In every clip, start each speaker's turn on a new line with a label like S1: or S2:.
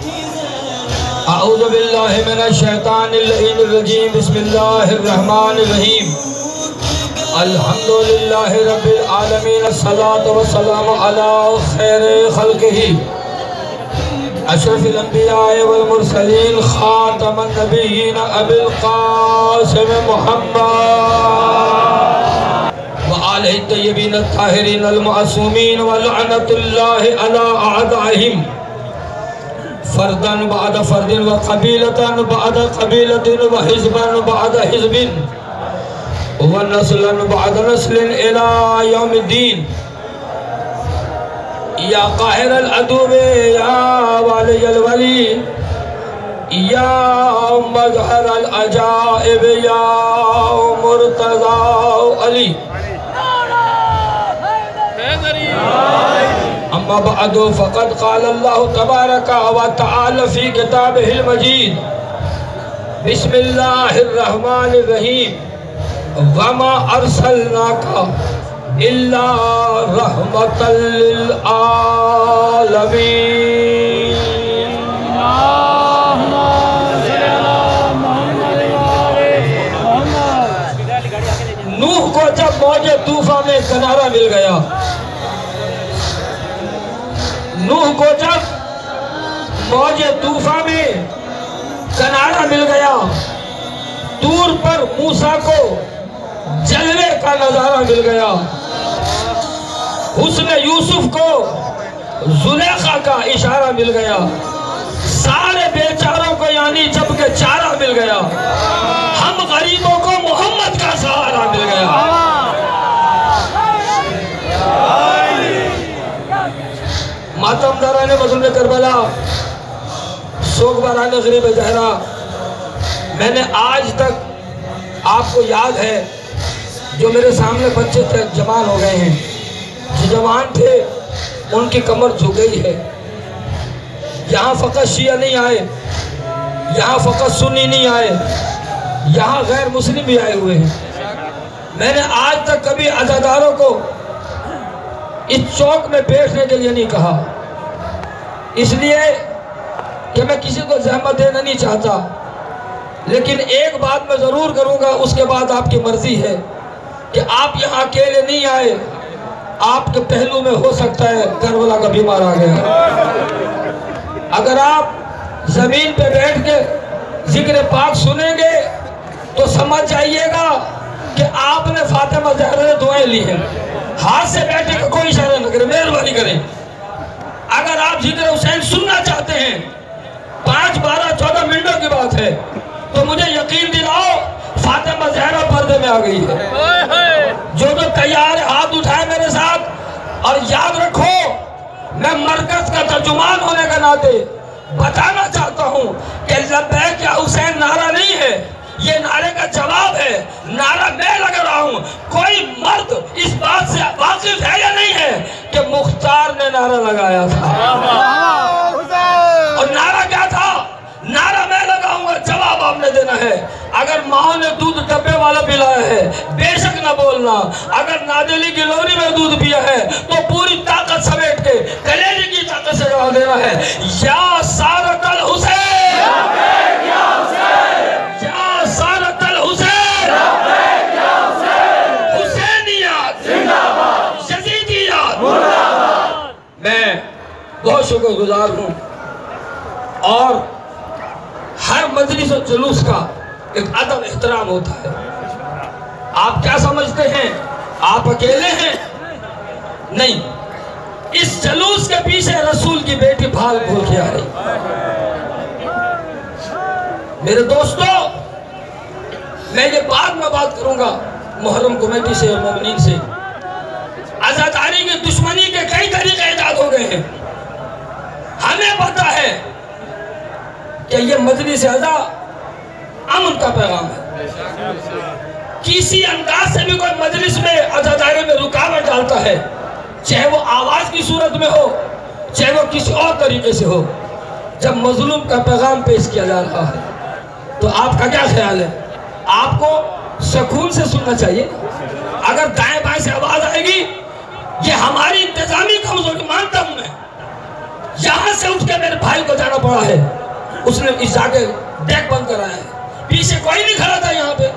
S1: اعوذ باللہ من الشیطان اللعین الرجیم بسم اللہ الرحمن الرحیم الحمدللہ رب العالمین الصلاة والسلام علی خیر خلقہ اشرف الانبیاء والمرسلین خاتم النبیین ابی القاسم محمد وآلہ الطیبین الطاہرین المعصومین ولعنت اللہ علی اعدائہم فردن بعد فردن وقبیلتن بعد قبیلتن وحزبن بعد حزبن ونسلن بعد نسلن الى یوم الدین یا قاہر العدوب یا والی الولی یا مظہر العجائب یا مرتضی علی اما بعد فقد قال اللہ تبارک و تعالی فی کتابہ المجید بسم اللہ الرحمن الرحیم وما ارسلناک الا رحمتا للعالمین نوح کو جب موج طوفان میں کنارہ مل گیا نوح کو جب موج طوفان میں کنارہ مل گیا طور پر موسیٰ کو جلوے کا نظارہ مل گیا حسن یوسف کو زلیخا کا اشارہ مل گیا سارے بیچاروں کو یعنی جب کہ چارہ مل گیا ہم غریبوں کو محمد کا سہارا مل گیا ماتم داران مظلوم کربلا سوگ باران غریب زہرا میں نے آج تک آپ کو یاد ہے جو میرے سامنے بچے تھے جوان ہو گئے ہیں جو جوان تھے ان کی کمر جھک گئی ہے یہاں فقط شیعہ نہیں آئے یہاں فقط سنی نہیں آئے یہاں غیر مسلم بھی آئے ہوئے ہیں میں نے آج تک کبھی عزاداروں کو اس چوک میں بیٹھنے کے لیے نہیں کہا اس لیے کہ میں کسی کو زحمت دینا نہیں چاہتا لیکن ایک بات میں ضرور کروں گا اس کے بعد آپ کی مرضی ہے کہ آپ یہاں اکیلے نہیں آئے آپ کے پہلو میں ہو سکتا ہے کربلا کا بیمار آ گیا اگر آپ زمین پہ بیٹھ کے ذکر پاک سنیں گے تو سمجھ جائیے گا کہ آپ نے فاطمہ زہرا نے دعائیں لی ہیں ہاتھ سے بیٹھے کا کوئی اشارہ نہ کریں مہربانی کریں اگر آپ ذکر حسین سننا چاہتے ہیں 5 12 14 منٹوں کی بات ہے تو مجھے یقین دلاؤ فاطمہ زہرا پردے میں آ گئی ہے جو تیار ہاتھ اٹھائے میرے ساتھ اور یاد رکھو میں مرکز کا ترجمان ہونے کا ناطے بتانا چاہتا ہوں کہ لبیک یا حسین نعرہ نہیں ہے یہ نعرے کا جواب ہے نعرہ میں لگ رہا ہوں کوئی مرد اس بات سے واقف ہے یا نہیں ہے کہ مختار نے نعرہ لگایا تھا اور نعرہ کیا تھا نعرہ میں لگاؤں گا جواب آپ نے دینا ہے اگر ماں نے دودھ ڈبے والا پلایا ہے بے شک نہ بولنا اگر نادلی کی لوری میں دودھ پیا ہے تو پوری طاقت سمیٹ کے کلیجے کی طاقت سے جواب دینا ہے یا سارت الحسین یا سارت الحسین حسینیات یزیدیات میں بہت شکر گزار ہوں اور ہر مجلس و جلوس کا ایک ادب احترام ہوتا ہے آپ کیا سمجھتے ہیں آپ اکیلے ہیں نہیں اس جلوس کے پیچھے رسول کی بیٹی بھال بھول کے آ رہی میرے دوستو میں یہ بعد میں بات کروں گا محرم کمیٹی سے اور مومنین سے عزاداری کی دشمنی کے کئی طریقے ایجاد ہو گئے ہیں ہمیں پتا ہے کہ یہ مجلس عزا امن کا پیغام ہے کسی انداز سے بھی کوئی مجلس میں عزاداری میں رکاوٹ ڈالتا ہے چاہے وہ آواز کی صورت میں ہو چاہے وہ کسی اور طریقے سے ہو جب مظلوم کا پیغام پیش کیا جا رہا ہے تو آپ کا کیا خیال ہے آپ کو سکون سے سننا چاہیے اگر دائیں بائیں سے آواز آئے گی یہ ہماری انتظامی کمزوری مانتا ہوں میں یہاں سے اٹھ کے میرے بھائی کو جانا پڑا ہے. اس نے اس جا کے ڈیک بند کرایا ہے, پیچھے کوئی نہیں کھڑا تھا یہاں پہ.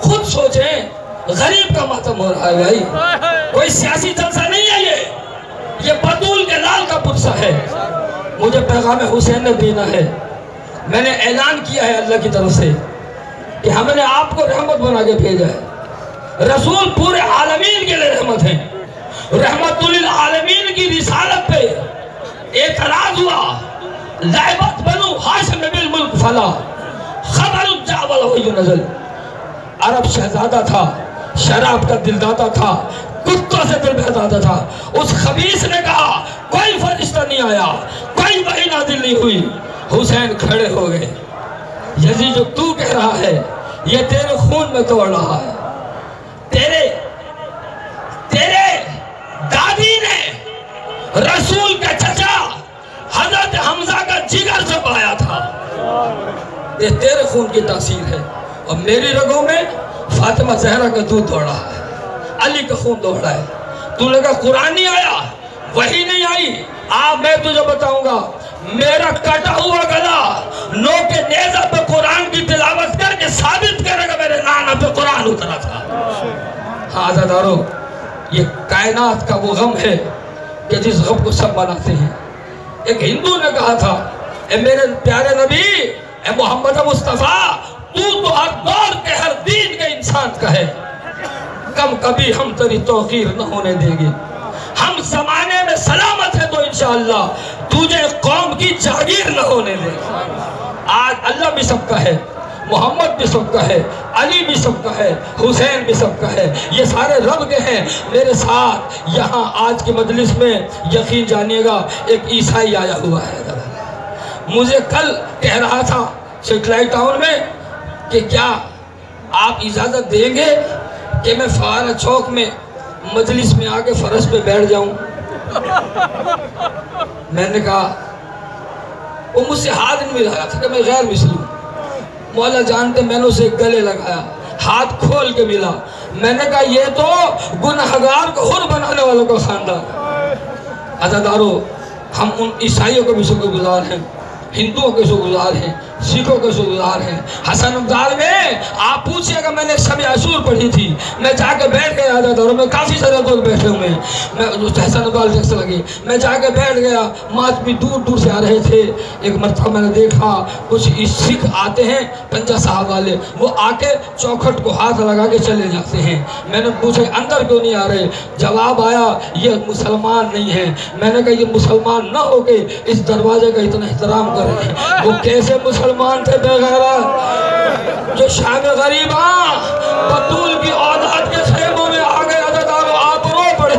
S1: خود سوچیں, غریب کا ماتم ہو رہا ہے بھائی, کوئی سیاسی جلسہ نہیں ہے, یہ بطول کے لال کا پرسہ ہے. مجھے پیغام حسین نے دینا ہے. میں نے اعلان کیا ہے اللہ کی طرف سے کہ ہم نے آپ کو رحمت بنا کے بھیجا ہے. رسول پورے عالمین کے لئے رحمت ہیں. رحمت للعالمین کی رسالت پہ اعتراض ہوا. لعبت بنو ہاشم بالملک فلا خبر الجعول وحی نزل. عرب شہزادہ تھا, شراب کا دل داتا تھا, کتوں سے دل بہتاتا تھا. اس خبیث نے کہا کوئی فرشتہ نہیں آیا, کوئی وحی نازل نہیں ہوئی. حسین کھڑے ہو گئے. یزید جو تو کہہ رہا ہے یہ تیرے خون میں توڑ رہا ہے. تیرے دادی نے رسول کا چچا حضرت حمزہ کا جگر سے پایا تھا. یہ تیرے خون کی تاثیر ہے, اور میری رگوں میں فاطمہ زہرا کا دودھ دوڑ رہا ہے, علی کا خون دوڑ رہا ہے. تو نے کہا قرآن نہیں آیا, وحی نہیں آئی. میں تجھے بتاؤں گا, میرا کٹا ہوا گلا نو کے نیزہ پہ قرآن کی تلاوت کر کے ثابت کرے گا میرے نانا پہ قرآن اترا تھا. ہاں عزادارو, یہ کائنات کا وہ غم ہے کہ جس غم کو سب مناتے ہیں. ایک ہندو نے کہا تھا, اے میرے پیارے نبی, اے محمد مصطفیٰ, تو ہر دور کے ہر دین کے انسان کا ہے. کم کبھی ہم تیری توقیر نہ ہونے دیں گے. ہم زمانے میں سلامت ہے تو انشاءاللہ تجھے قوم کی جاگیر نہ ہونے دیں گے. آج اللہ بھی سب کا ہے, محمد بھی سب کا ہے, علی بھی سب کا ہے, حسین بھی سب کا ہے. یہ سارے رب کے ہیں. میرے ساتھ یہاں آج کی مجلس میں یقین جانیے گا ایک عیسائی آیا ہوا ہے. مجھے کل کہہ رہا تھا سیٹلائٹ ٹاؤن میں کہ کیا آپ اجازت دیں گے کہ میں فوارہ چوک میں مجلس میں آ کے فرش پہ بیٹھ جاؤں. میں نے کہا, وہ مجھ سے ہاتھ نہیں ملا تھا کہ میں غیر مسلم. مولا جانتے میں نے اسے گلے لگایا, ہاتھ کھول کے ملا. میں نے کہا یہ تو گنہگار کو حر بنانے والوں کا خاندان. عزادارو, ہم ان عیسائیوں کو بھی شکر گزار ہیں, ہندوؤں کے شکر گزار ہیں, سکھوں کے شکر گزار ہیں. حسن ابدال میں آپ پوچھئے گا, میں نے شب عاشور پڑھی تھی, میں جا کے بیٹھ گیا. عزادارو, میں کافی سارے لوگ بیٹھے ہوئے ہیں, میں حسن ابدال جیسے لگے, میں جا کے بیٹھ گیا. ماتمی دور دور سے آ رہے تھے. ایک مرتبہ میں نے دیکھا کچھ سکھ آتے ہیں پنجہ صاحب والے, وہ آ کے چوکھٹ کو ہاتھ لگا کے چلے جاتے ہیں. میں نے پوچھا اندر کیوں نہیں آ رہے؟ جواب آیا یہ مسلمان نہیں ہیں. میں نے کہا یہ مسلمان نہ ہو کے اس دروازے کا اتنا احترام کر رہے ہیں. وہ کیسے مسلمان تھے بے غیرت, جو شام غریباں بطول کی اولاد کے خیموں میں آ گئے. عزادارو, آپ رو پڑے,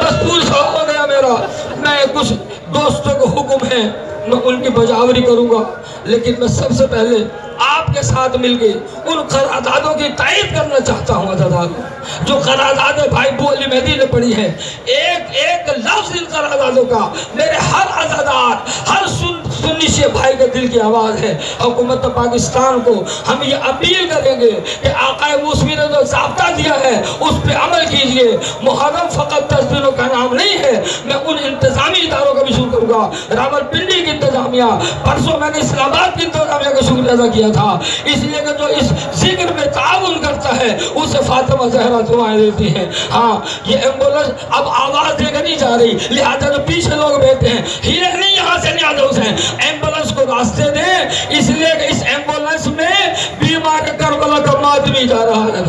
S1: بس پوچھا ہو گیا میرا. میں کچھ دوستوں کو حکم ہے, میں ان کی بجاوری کروں گا, لیکن میں سب سے پہلے آپ کے ساتھ مل کے ان قراردادوں کی تائید کرنا چاہتا ہوں. عزادارو, جو قراردادیں بھائی بو علی مہدی نے پڑھی ہیں, ایک ایک لفظ ان قراردادوں کا میرے ہر عزادار, ہر سنی شیعہ بھائی کے دل کی آواز ہے. حکومت پاکستان کو ہم یہ اپیل کریں گے کہ آقا موسوی نے جو ضابطہ دیا ہے اس پہ عمل کیجئے. محرم فقط 10 دنوں کا نام نہیں ہے. میں ان انتظامی اداروں کا بھی شکر کروں گا. راولپنڈی کی انتظامیہ, پرسوں میں نے اسلام آباد کی انتظامیہ کا شکر ادا کیا تھا, اس لیے کہ جو اس ذکر میں تعاون کرتا ہے اسے فاطمہ زہرا دعائیں دیتی ہیں. ہاں, یہ ایمبولنس اب آواز دے کر نہیں جا رہی, لہذا جو پیچھے لوگ بیٹھے ہیں ہیلے نہیں یہاں سے نہیں آتے ہیں. ایمبولنس کو راستے دیں, اس لیے کہ اس ایمبولنس میں بیمار کربلا کا ماتمی جا رہا ہے.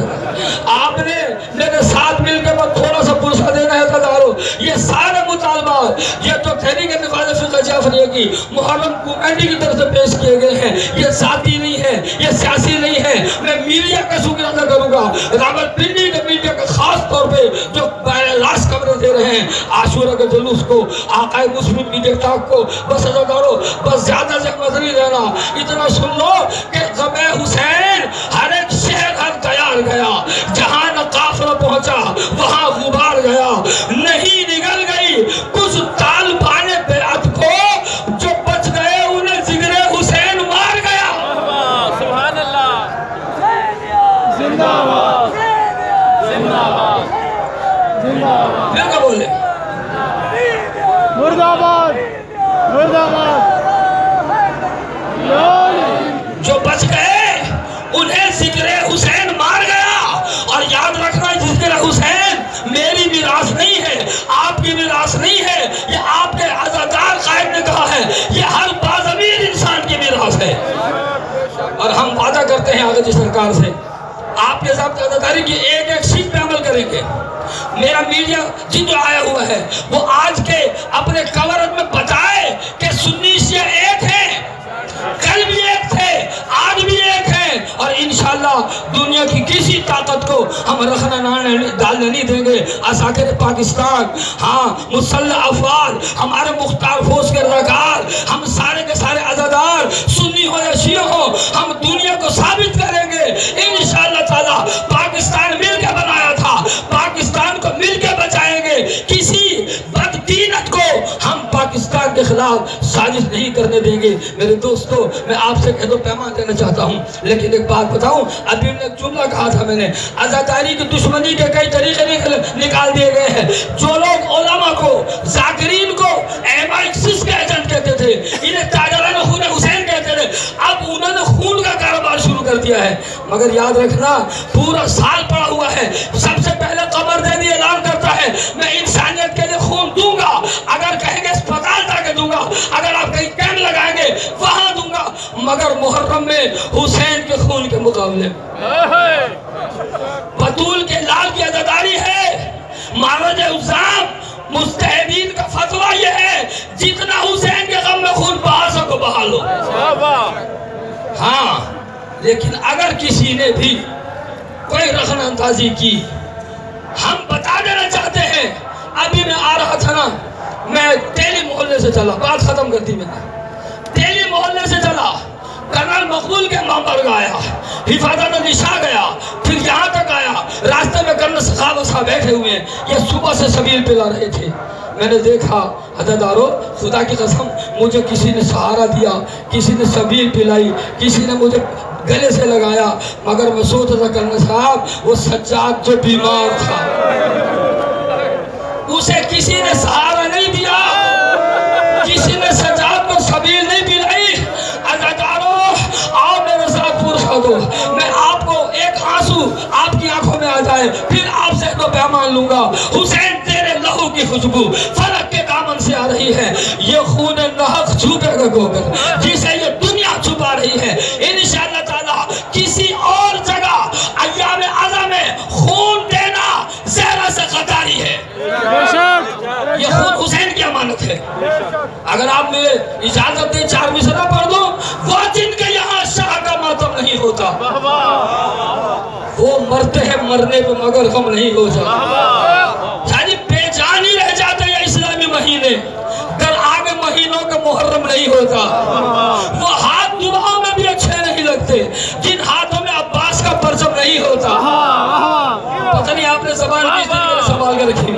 S1: آپ نے میرے ساتھ مل کے میں تھوڑا سا پرسہ دینا ہے. عزادارو, یہ سارے مطالبات یہ تو تحریک نفاذ فقہ جعفریہ کی محرم کمیٹی کی طرف سے پیش کیے گئے ہیں, یہ ذاتی نہیں ہے, یہ سیاسی نہیں ہے. میں میڈیا کا شکر ادا کروں گا, راولپنڈی کے میڈیا کا خاص طور پہ جو راست خبریں دے رہے ہیں عاشورہ کے جلوس کو, آقا مسلم میڈیا ٹاک کو. بس عزادارو, بس زیادہ سے مزری دینا, اتنا سن لو کہ غم حسین ہر ایک شہر ہر تیار گیا, جہاں نہ قافلہ پہنچا وہاں غبار گیا. نہیں نگل گئی کچھ طالبان بیعت کو, جو بچ گئے انہیں ذکر حسین مار گیا.
S2: سبحان اللہ, زندہ باد, زندہ باد, زندہ باد.
S1: پھر کیا بولے؟
S2: مرد آباد.
S1: بچ گئے انہیں ذکر حسین مار گیا. اور یاد رکھنا ذکر حسین میری میراث نہیں ہے, آپ کی میراث نہیں ہے, یہ آپ کے عزادار قائد نے کہا ہے, یہ ہر باضمیر انسان کی میراث ہے. اور ہم وعدہ کرتے ہیں آگے سرکار سے آپ کے ضابطۂ عزاداری کی ایک ایک سیٹ پہ عمل کریں گے. میرا میڈیا جن جو آیا ہوا ہے وہ آج کے اپنے کورٹ میں بتائے کہ سنی شیعہ ایک ہیں, کل بھی ایک تھے, آج بھی ایک ہیں, اور انشاءاللہ دنیا کی کسی طاقت کو ہم رخنا ڈالنے نہیں دیں گے. عساکر پاکستان, ہاں مسلح افواج, ہمارے مختار فوج کے رکار, ہم سارے کے سارے عزادار سنی ہو یا شیعہ ہو, ہم دنیا کو ثابت کریں گے انشاءاللہ تعالی. پاکستان مل کے بنایا تھا, پاکستان کو مل کے بچائیں گے. کسی بددینت کو ہم پاکستان کے خلاف سازش نہیں کرنے دیں گے. میرے دوستو, میں آپ سے کہہ دو پیمان دینا چاہتا ہوں, لیکن ایک بات بتاؤں, ابھی نے ایک جملہ کہا تھا میں نے, عزاداری کی دشمنی کے کئی طریقے نکال دیے گئے ہیں. جو لوگ علماء کو, ذاکرین کو MI6 کے ایجنٹ کہتے تھے, انہیں تاجران خون حسین کہتے تھے, اب انہوں نے خون کا کاروبار شروع کر دیا ہے. مگر یاد رکھنا پورا سال پڑا ہوا ہے. سب سے پہلے قمردینی اعلان کرتا ہے میں انسانیت کے لیے خون دوں گا, اگر کہیں گے اسپتال جا کے دوں گا, اگر آپ کہیں کیمپ لگائیں گے وہاں دوں گا, مگر محرم میں حسین کے خون کے مقابلے بطول کے لال کی عزاداری ہے. مہاراج الزام مستحدین کا فتویٰ یہ ہے جتنا حسین کے غم میں خون بہا سکو بہا لو. ہاں لیکن اگر کسی نے بھی کوئی رخن اندازی کی, ہم بتا دینا چاہتے ہیں. ابھی میں آ رہا تھا نا, میں تیلی محلے سے چلا, بات ختم کر دی میں نے, تیلی محلے سے چلا, کرنل مقبول کے مامبرگ آیا, حفاظت علی شاہ گیا, پھر یہاں تک آیا. راستے میں کرنل سخاوت صاحب بیٹھے ہوئے ہیں, یہ صبح سے سبیل پلا رہے تھے. میں نے دیکھا عزادارو, خدا کی قسم مجھے کسی نے سہارا دیا, کسی نے سبیل پلائی, کسی نے مجھے گلے سے لگایا, مگر میں سوچ رہا کرنل صاحب وہ سجاد جو بیمار تھا اسے کسی نے سہارا نہیں دیا, کسی نے سجاد کو سبیل نہیں پلائی. عزادارو آؤ میرے ساتھ پرسا دو, میں آپ کو ایک آنسو آپ کی آنکھوں میں آ جائے پھر آپ سے دو پیمان لوں گا. حسین تیرے لہو کی خوشبو فلک کے دامن سے آ رہی ہے, یہ خون نحق چھپے گا گوگر جسے یہ دنیا چھپا رہی ہے. انشاءاللہ تعالی کسی اور جگہ ایام عزا میں خون دینا زہرا سے غداری ہے, یہ خون حسین کی امانت ہے. اگر آپ مجھے اجازت دیں 4 مصرع پڑھ دو. وہ جن کے یہاں شاہ کا ماتم نہیں ہوتا وہ مرتے ہیں مرنے پہ مگر غم نہیں ہوتا. یعنی بے جان ہی رہ جاتے ہیں اسلامی مہینے, در آگے مہینوں کا محرم نہیں ہوتا. وہ ہاتھ دعاؤں میں بھی اچھے نہیں لگتے جن ہاتھوں میں عباس کا پرچم نہیں ہوتا. پتہ نہیں آپ نے زبان کس طریقے سے سنبھال کے رکھی.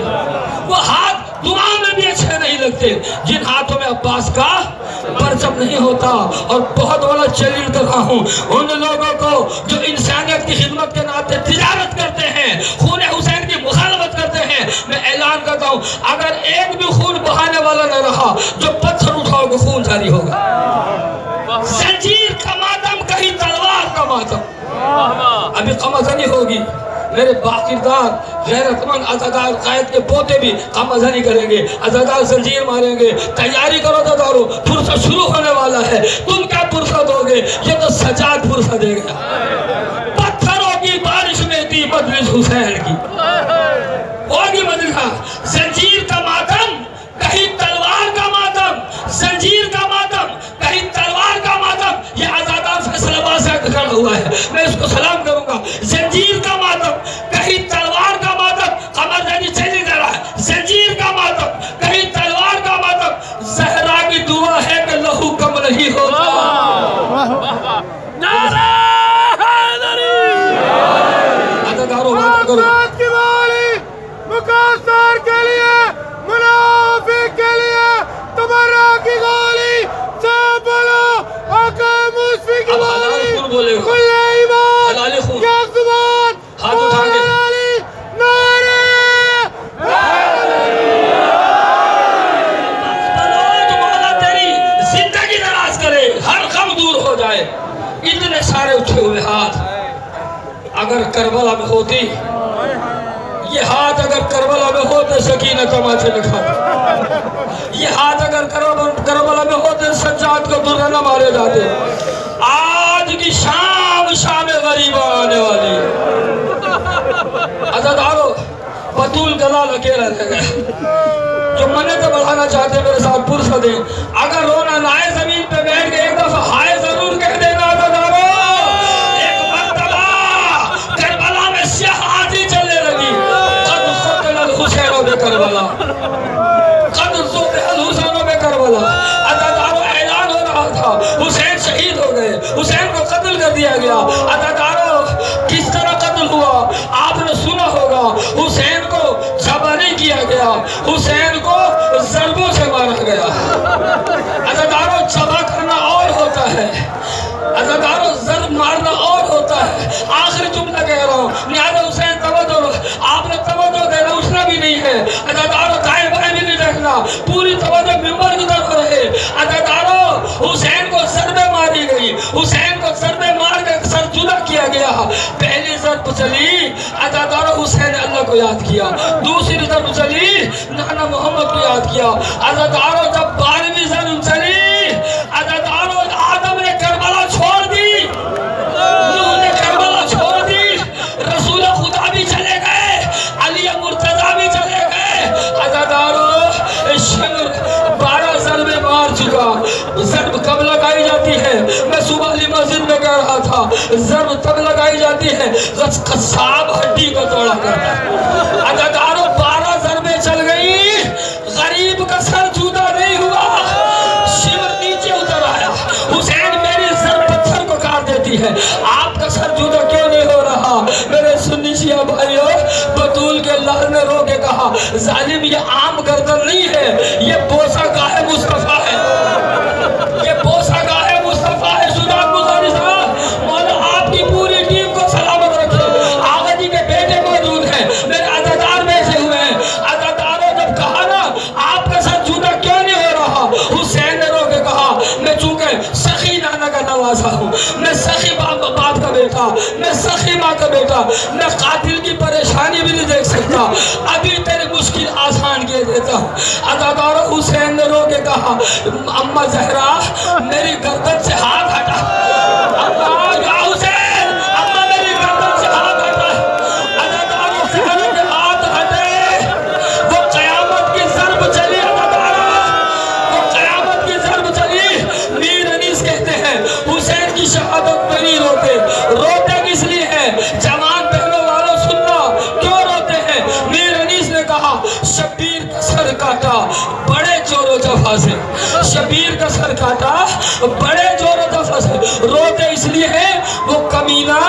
S1: وہ ہاتھ دعاؤں میں بھی اچھے نہیں لگتے جن ہاتھوں میں عباس کا پرچم نہیں ہوتا. اور بہت بڑا چیلنج کر رہا ہوں ان لوگوں کو جو انسانیت کی خدمت کے ناطے تجارت کرتے ہیں, خون حسین کی مخالفت کرتے ہیں. میں اعلان کرتا ہوں اگر ایک بھی خون بہانے والا نہ رہا, جو پتھر اٹھاؤ گے خون جاری ہوگا. زنجیر کا ماتم کہیں تلوار کا ماتم, ابھی قمازنی ہوگی. میرے باقیدار غیرت مند عزادار قائد کے پوتے بھی قمازنی کریں گے, عزادار زنجیر ماریں گے. تیاری کرو عزادارو, فرصت شروع ہونے والا ہے. تم کیا فرصت ہوگے, یہ تو سجاد فرصت دے گا. پتھروں کی بارش میں تھی مجلس حسین کی ہوگی مجلس. زنجیر کا ماتم کہیں تلوار کا ماتم, زنجیر کا ماتم کہیں تلوار کا ماتم. یہ عزادار فیصل آباد سے کھڑا ہوا ہے, میں اس کو سلام کروں گا. زنجیر کا ماتم کہیں تلوار کا ماتم, قمردینی چلی جا رہا ہے. زنجیر کا ماتم کہیں تلوار کا ماتم. زہرا کی دعا ہے کہ لہو کم نہیں ہوتا.
S2: نعرہ حیدری,
S1: عزادارو بات کرو.
S3: مقاصر کے لیے, منافق کے لیے, تمہارا کی گولی سے بولو, آقا موسفی کی گولی, کل ایمان, کیا زبان, مولالی, نعرہ
S1: مولا تیری زندگی دراز کرے, ہر غم دور ہو جائے. اتنے سارے اٹھے ہوئے ہاتھ اگر کربلا میں ہوتی، یہ ہاتھ اگر کربلا میں ہوتے سکینہ تماچے نہ کھاتے، یہ ہاتھ اگر کربلا میں ہوتے سجاد کو درہ نہ مارے جاتے۔ آج کی شام شام غریبہ آنے والی ہے۔ عزادارو بطول گلال اکیلا رہ گیا، جو منت بڑھانا چاہتے میرے ساتھ پرسہ دیں۔ اگر رونا نہ آئے زمین پہ بیٹھ کے ایک دفعہ ہائے ضرور کہہ دینا عزادارو۔ ایک مرتبہ کربلا میں سیاہ آتی چلنے لگی، قد قتل الحسین بے کربلا، قد ذبح الحسین بے کربلا۔ عزادارو اعلان ہو رہا تھا حسین شہید ہو گئے، حسین کو قتل کر دیا گیا۔ عزادارو کس طرح قتل ہوا آپ نے سنا ہوگا، حسین کو ذبح نہیں کیا گیا، حسین کو ضربوں سے مارا گیا۔ عزادارو ذبح کرنا اور ہوتا ہے، عزادارو ضرب مارنا اور ہوتا ہے۔ آخری جملہ کہہ رہا ہوں، لہذا حسین توجہ، آپ نے توجہ دینا اٹھنا بھی نہیں ہے، عزادارو دائیں بائیں بھی نہیں دیکھنا، پوری توجہ ممبر کی طرف رہے۔ عزادارو حسین کو ضربیں ماری گئی، حسین کو ضربیں مار کے سر جدا کیا گیا۔ پہلی ضرب چلی عزادارو حسین نے اللہ کو یاد کیا، دوسری ضرب چلی نانا محمد کو یاد کیا۔ عزادارو جب 12ویں ضرب چلی، عزادارو آدم نے کربلا چھوڑ دی، نوح نے کربلا چھوڑ دی، رسول خدا بھی چلے گئے، علی مرتضیٰ بھی چلے گئے۔ عزادارو شمر 12 ضربیں مار چکا۔ ضرب کب لگائی جاتی ہے؟ میں صبح علی مسجد میں کہہ رہا تھا، ضرب تب لگائی جاتی ہے جب قصاب ہڈی کو توڑا کرتا ہے۔ عزادارو 12 ضربیں چل گئی، غریب کا سر جودا نہیں ہوا، شمر نیچے اتر آیا۔ حسین میری ضرب پتھر کو کاٹ دیتی ہے، آپ کا سر جودا کیوں نہیں ہو رہا؟ میرے سنی شیعہ بھائیو، بطول کے لال نے رو کے کہا ظالم یہ عام گردن نہیں ہے، یہ بوسہ گاہ مصطفیٰ ہے، یہ بوسہ گاہ مصطفیٰ ہے۔ شجاعت گزاری صاحب مولا آپ کی پوری ٹیم کو سلامت رکھے۔ آغا جی کے بیٹے موجود ہیں، میرے عزادار بیٹھے ہوئے ہیں۔ عزاداروں جب کہا نا آپ کا سر جودا کیوں نہیں ہو رہا، حسین نے رو کے کہا میں چونکہ سخی نانا کا نوازا ہوں، میں سخی باپ کا بیٹا، میں سخی ماں کا بیٹا، میں قاتل کی پریشانی بھی نہیں دیکھ سکتا، ابھی تیرے مشکل آسان کیے دیتا ہوں۔ عزاداروں حسین نے رو کے کہا اماں زہرا میری گردن سے ہاتھ ہٹا، اماں یا حسین اماں میری گردن سے ہاتھ ہٹا۔ عزاداروں زہرا کے ہاتھ ہٹے، وہ قیامت کی ضرب چلی، عزاداروں وہ قیامت کی ضرب چلی۔ میر انیس کہتے ہیں حسین کی شہادت پر نہیں روتے، روتے کس لیے ہیں؟ جوان بہنوں والوں سننا کیوں روتے ہیں؟ میر انیس نے کہا شبیر کا سر کاٹا بڑے زور و جفا سے، شبیر کا سر کاٹا بڑے زور و جفا سے، روتے اس لیے ہیں وہ کمینہ